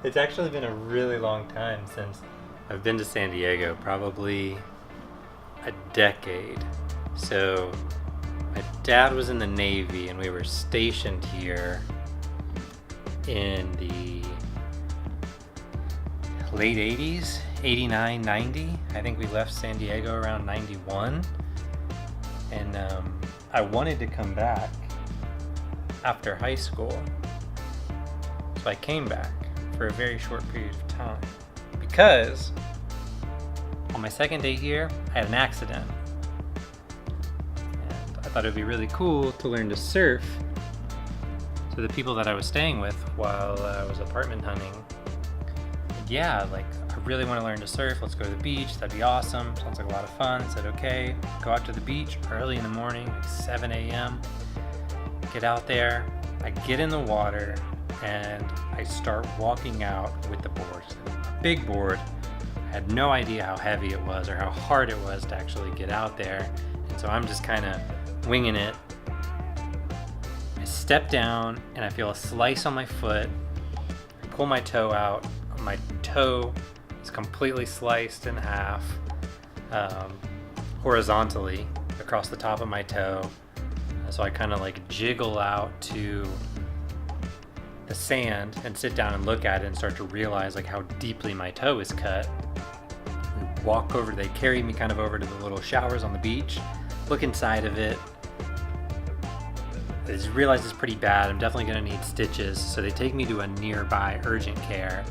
It's actually been a really long time since I've been to San Diego, probably a decade. So my dad was in the Navy and we were stationed here in the late 80s, 89, 90. I think we left San Diego around 91. And I wanted to come back after high school. So I came back for a very short period of time because on my second day here, I had an accident. And I thought it would be really cool to learn to surf. So the people that I was staying with while I was apartment hunting, yeah, like, I really want to learn to surf. Let's go to the beach. That'd be awesome. Sounds like a lot of fun. I said, okay, go out to the beach early in the morning, like 7 a.m. Get out there. I get in the water and I start walking out with the board. A big board. I had no idea how heavy it was or how hard it was to actually get out there. And so I'm just kind of winging it. I step down and I feel a slice on my foot. I pull my toe out. My toe is completely sliced in half, horizontally across the top of my toe. So I kind of like jiggle out to the sand and sit down and look at it and start to realize like how deeply my toe is cut. We walk over, they carry me kind of over to the little showers on the beach, look inside of it. I just realize it's pretty bad. I'm definitely gonna need stitches. So they take me to a nearby urgent care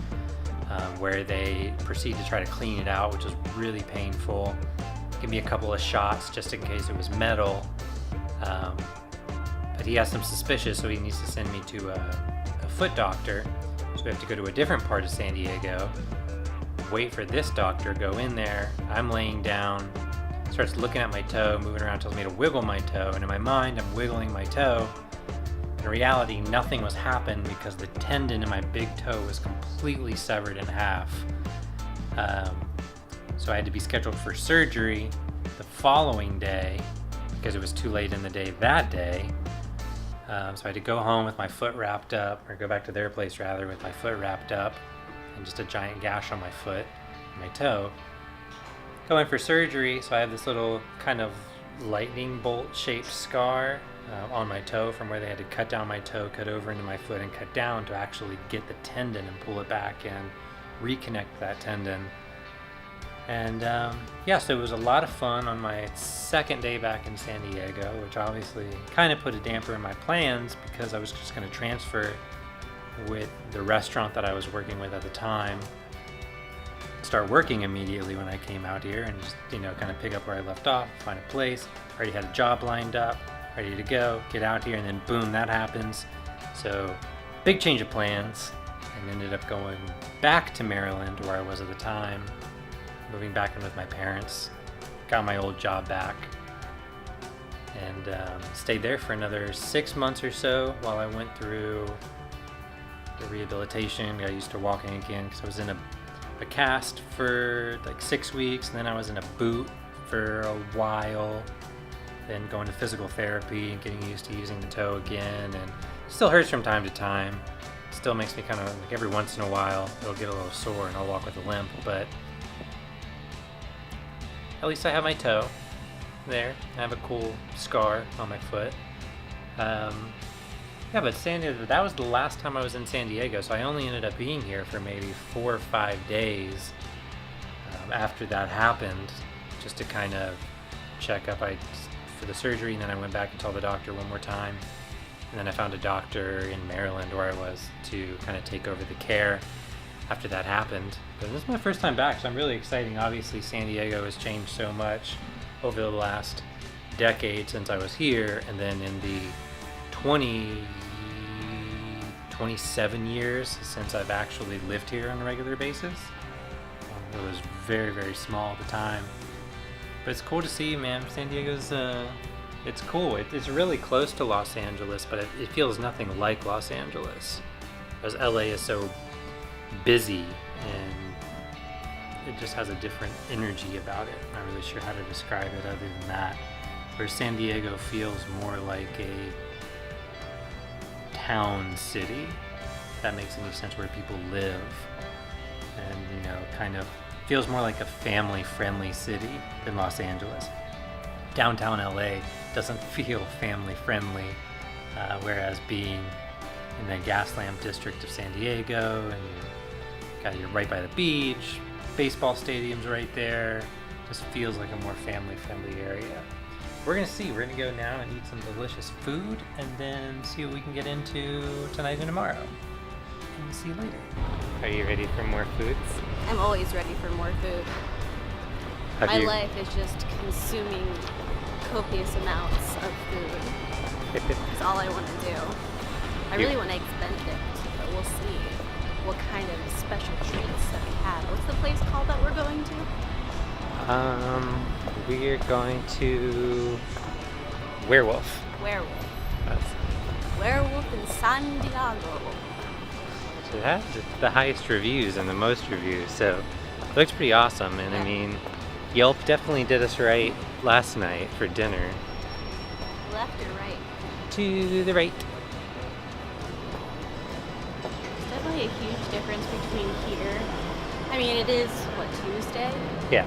where they proceed to try to clean it out, which is really painful. Give me a couple of shots just in case it was metal. But he has some suspicious, so he needs to send me to a foot doctor. So we have to go to a different part of San Diego, wait for this doctor, go in there. I'm laying down, starts looking at my toe, moving around, tells me to wiggle my toe. And in my mind, I'm wiggling my toe. In reality, nothing was happening because the tendon in my big toe was completely severed in half. So I had to be scheduled for surgery the following day because it was too late in the day that day. So I had to go home with my foot wrapped up, or go back to their place rather, with my foot wrapped up and just a giant gash on my foot, my toe. Go in for surgery, so I have this little kind of lightning bolt shaped scar on my toe from where they had to cut down my toe, cut over into my foot, and cut down to actually get the tendon and pull it back and reconnect that tendon. And yeah, so it was a lot of fun on my second day back in San Diego, which obviously kind of put a damper in my plans because I was just going to transfer with the restaurant that I was working with at the time, start working immediately when I came out here and just, kind of pick up where I left off, find a place. Already had a job lined up, ready to go, get out here, and then boom, that happens. So big change of plans, and ended up going back to Maryland where I was at the time, moving back in with my parents, got my old job back, and stayed there for another 6 months or so while I went through the rehabilitation. Got used to walking again because I was in a cast for like 6 weeks, and then I was in a boot for a while, then going to physical therapy and getting used to using the toe again. And it still hurts from time to time. Still makes me kind of like every once in a while it'll get a little sore and I'll walk with a limp, but at least I have my toe there. I have a cool scar on my foot. Yeah, but San Diego, that was the last time I was in San Diego, so I only ended up being here for maybe 4 or 5 days after that happened, just to kind of check up for the surgery, and then I went back and told the doctor one more time, and then I found a doctor in Maryland where I was to kind of take over the care after that happened. But this is my first time back, so I'm really excited. Obviously, San Diego has changed so much over the last decade since I was here, and then in the 27 years since I've actually lived here on a regular basis. It was very, very small at the time. But it's cool to see, man. San Diego's, it's cool. It's really close to Los Angeles, but it feels nothing like Los Angeles. Because LA is so busy and it just has a different energy about it. I'm not really sure how to describe it other than that. Where San Diego feels more like a town city. that makes any sense, where people live. And, you know, kind of feels more like a family-friendly city than Los Angeles. Downtown LA doesn't feel family-friendly, whereas being in the gas lamp district of San Diego, and you're right by the beach, baseball stadium's right there, just feels like a more family-friendly area. We're gonna see. We're gonna go now and eat some delicious food, and then see what we can get into tonight and tomorrow. And we'll see you later. Are you ready for more foods? I'm always ready for more food. My life is just consuming copious amounts of food. That's all I want to do. I really want Eggs Benedict, but we'll see what kind of special treats that we have. What's the place called that we're going to? We're going to Werewolf. Werewolf in San Diego. So it has the highest reviews and the most reviews, so it looks pretty awesome. And I mean, Yelp definitely did us right last night for dinner. Left or right? To the right. There's definitely a huge difference between here. I mean, it is, Tuesday? Yeah.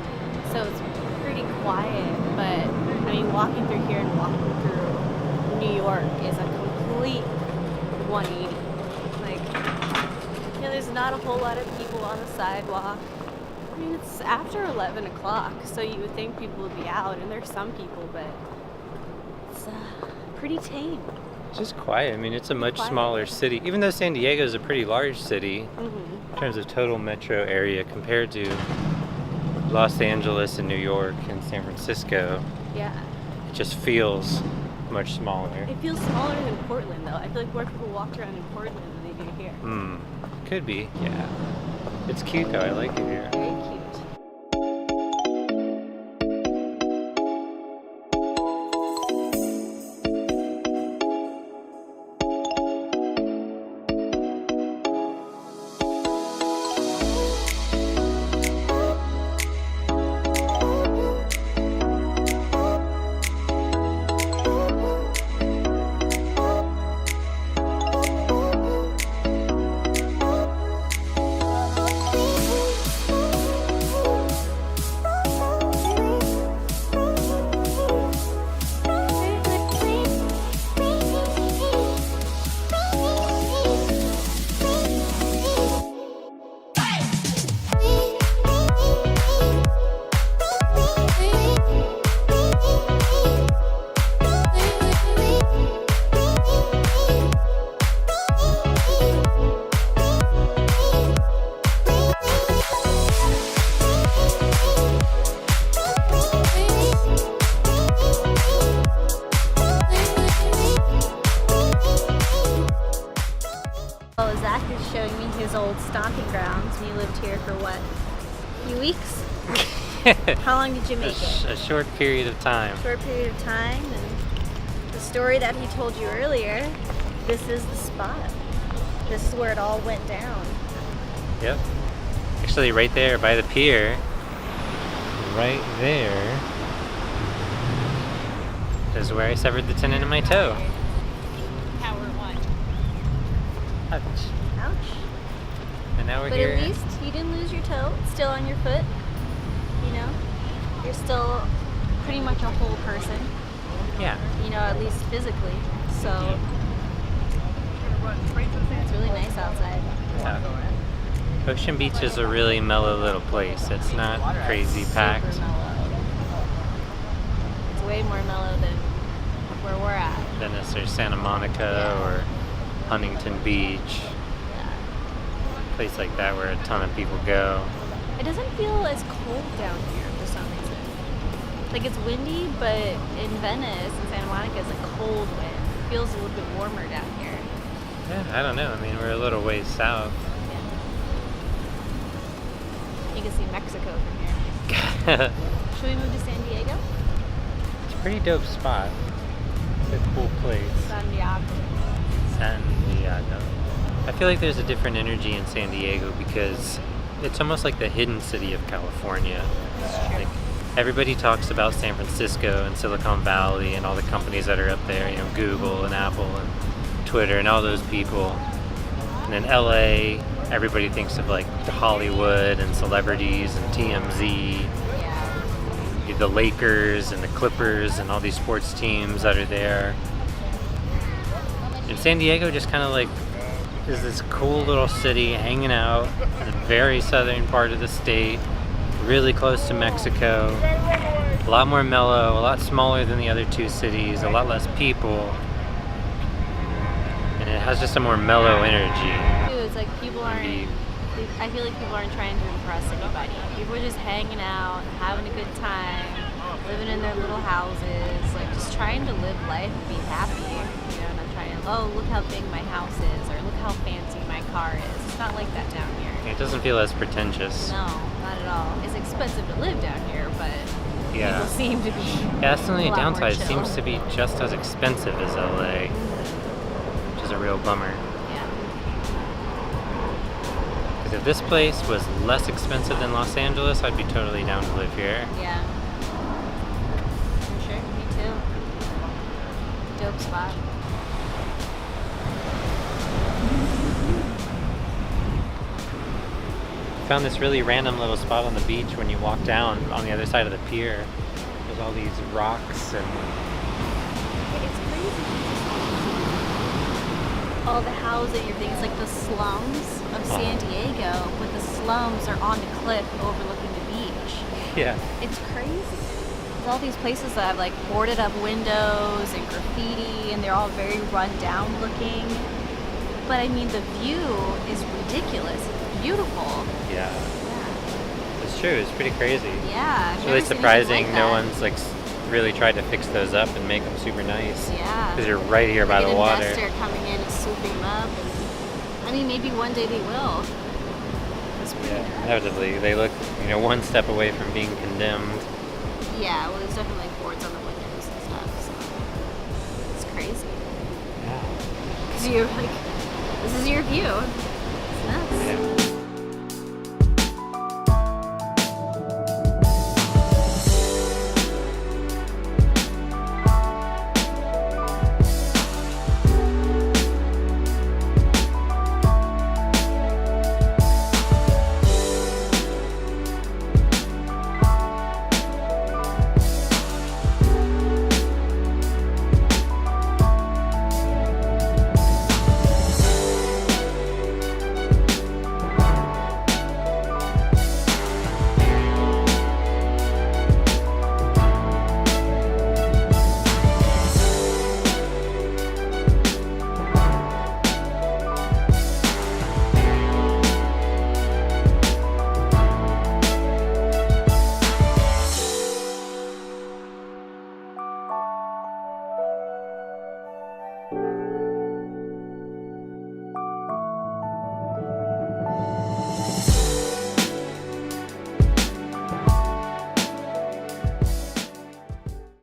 So it's pretty quiet, but I mean, walking through here and walking through New York is a complete 180. There's not a whole lot of people on the sidewalk. I mean, it's after 11 o'clock, so you would think people would be out, and there's some people, but it's pretty tame. It's just quiet. I mean, it's a much smaller city. Even though San Diego is a pretty large city in terms of total metro area compared to Los Angeles and New York and San Francisco. Yeah. It just feels much smaller. It feels smaller than Portland, though. I feel like more people walk around in Portland than they do here. Could be, yeah. It's cute though, I like it here. Very cute. Showing me his old stomping grounds, and he lived here for what? A few weeks? How long did you make it? A short period of time. Short period of time, and the story that he told you earlier, this is the spot. This is where it all went down. Yep. Actually, right there by the pier, right there, is where I severed the tendon in my toe. Power one. Ouch. Ouch. And now we're but here. But at least you didn't lose your toe. It's still on your foot. You know? You're still pretty much a whole person. Yeah. You know, at least physically. So it's really nice outside. Yeah. Ocean Beach is a really mellow little place. It's not crazy packed. Super mellow. It's way more mellow than where we're at. Than necessarily Santa Monica or Huntington Beach. Yeah. A place like that where a ton of people go. It doesn't feel as cold down here for some reason. Like it's windy, but in Venice and Santa Monica it's a cold wind. It feels a little bit warmer down here. Yeah, I don't know. I mean, we're a little ways south. You can see Mexico from here. Should we move to San Diego? It's a pretty dope spot. It's a cool place. San Diego. San Diego. I feel like there's a different energy in San Diego because it's almost like the hidden city of California. Like everybody talks about San Francisco and Silicon Valley and all the companies that are up there, you know, Google and Apple and Twitter and all those people. And in LA, everybody thinks of like Hollywood and celebrities and TMZ, Yeah. the Lakers and the Clippers and all these sports teams that are there. And San Diego just kind of like is this cool little city hanging out in the very southern part of the state, really close to Mexico. A lot more mellow, a lot smaller than the other two cities, a lot less people. And it has just a more mellow energy. Dude, it's like people aren't. I feel like people aren't trying to impress anybody. People are just hanging out, having a good time, living in their little houses, like just trying to live life and be happy. You know, not trying to, oh, look how big my house is, or look how fancy my car is. It's not like that down here. It doesn't feel as pretentious. No, not at all. It's expensive to live down here, but Yeah. people seem to be. Yeah, that's the only a lot more downside. It chill. seems to be just as expensive as LA, which is a real bummer. Yeah. Because if this place was less expensive than Los Angeles, I'd be totally down to live here. Yeah. For sure. Me too. Dope spot. Found this really random little spot on the beach when you walk down on the other side of the pier. There's all these rocks and It's crazy. All the housing, everything. It's like the slums of San Diego, but the slums are on the cliff overlooking the beach. yeah. It's crazy. There's all these places that have like boarded up windows and graffiti, and they're all very run down looking. But I mean, the view is ridiculous. It's beautiful. Yeah. Yeah. It's true. It's pretty crazy. Yeah. It's really surprising no one's like really tried to fix those up and make them super nice. Yeah. Because you're right here by Like the an water. investor coming in and swooping them up. And, I mean, maybe one day they will. It's pretty Yeah, nuts. inevitably. They look, one step away from being condemned. Yeah, well, there's definitely like boards on the windows and stuff. So it's crazy. Yeah. Because you're like, this is your view. It's nuts. Yeah.